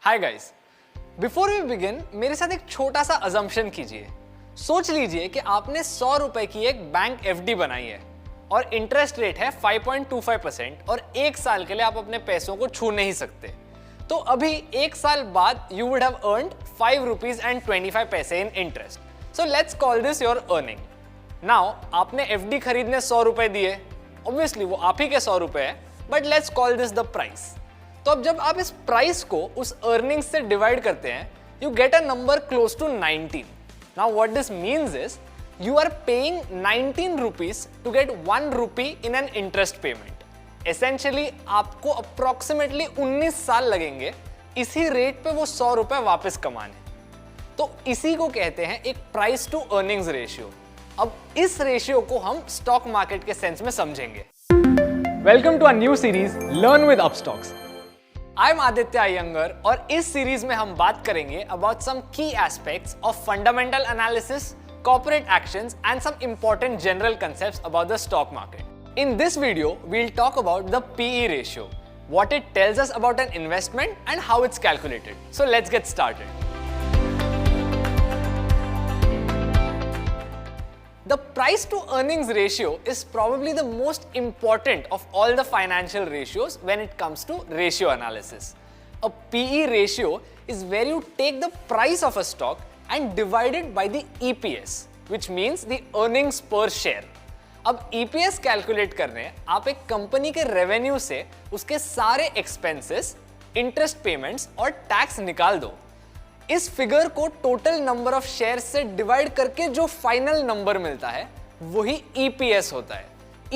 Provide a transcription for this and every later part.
Hi guys, before we begin मेरे साथ एक छोटा सा अजम्पशन कीजिए। सोच लीजिए कि आपने 100 रुपए की एक बैंक एफडी बनाई है और इंटरेस्ट रेट है 5.25% और एक साल के लिए आप अपने पैसों को छू नहीं सकते। तो अभी एक साल बाद you would have earned 5 rupees and 25 पैसे इन interest. So let's call this your earning. Now आपने एफडी खरीदने 100 रुपए दिए, ऑब्वियसली वो आप ही के 100 रुपए है, but let's call this the price. तो अब जब आप इस प्राइस को उस अर्निंग्स से डिवाइड करते हैं, you get a number close to 19। Now what this means is you are paying 19 rupees to get 1 rupee in an interest payment. Essentially आपको अप्रोक्सीमेटली 19 साल लगेंगे इसी रेट पे वो 100 रुपए वापस कमाने। तो इसी को कहते हैं एक प्राइस टू अर्निंग्स रेशियो। अब इस रेशियो को हम स्टॉक मार्केट के सेंस में समझेंगे। Welcome to a new series learn with Upstox. I am Aditya Iyengar और इस सीरीज में हम बात करेंगे अबाउट सम की aspects of fundamental analysis, corporate actions and some important general concepts about the stock market. In this video, we'll talk about the PE ratio, what it tells us about an investment and how it's calculated. So let's get started. The price to earnings ratio is probably the most important of all the financial ratios when it comes to ratio analysis. A PE ratio is where you take the price of a stock and divide it by the EPS, which means the earnings per share. अब EPS calculate करने आप एक company के revenue से उसके सारे expenses, interest payments और tax निकाल दो। इस फिगर को टोटल नंबर ऑफ शेयर से डिवाइड करके जो फाइनल नंबर मिलता है वही EPS होता है।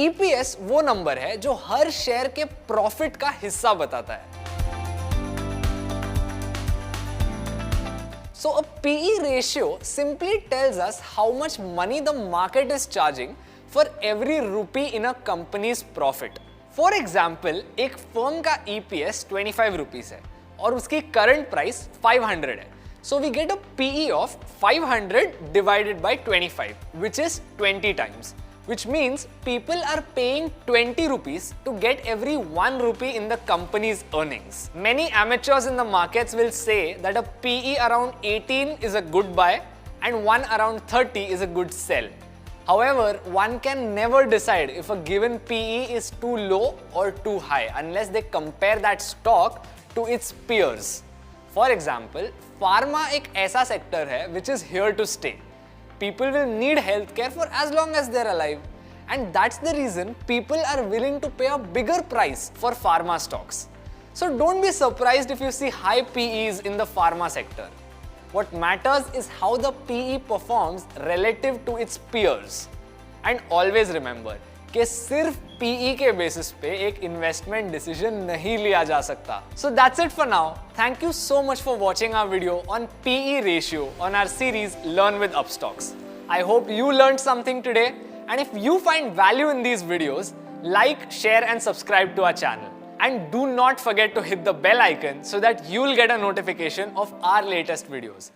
EPS वो नंबर है जो हर शेयर के प्रॉफिट का हिस्सा बताता है। So a PE ratio simply tells us how much money the market is charging for every rupee in a company's profit. For example, एक firm का EPS 25 rupees है और उसकी current price 500 है. So we get a PE of 500 divided by 25, which is 20 times. Which means people are paying 20 rupees to get every 1 rupee in the company's earnings. Many amateurs in the markets will say that a PE around 18 is a good buy and one around 30 is a good sell. However, one can never decide if a given PE is too low or too high unless they compare that stock to its peers. For example, pharma एक ऐसा sector है which is here to stay. People will need healthcare for as long as they're alive, and that's the reason people are willing to pay a bigger price for pharma stocks. So don't be surprised if you see high PEs in the pharma sector. What matters is how the PE performs relative to its peers. And always remember कि सिर्फ PE के basis पे एक investment decision नहीं लिया जा सकता। So that's it for now. Thank you so much for watching our video on PE ratio on our series Learn with Upstocks. I hope you learned something today, and if you find value in these videos, like, share and subscribe to our channel. And do not forget to hit the bell icon so that you'll get a notification of our latest videos.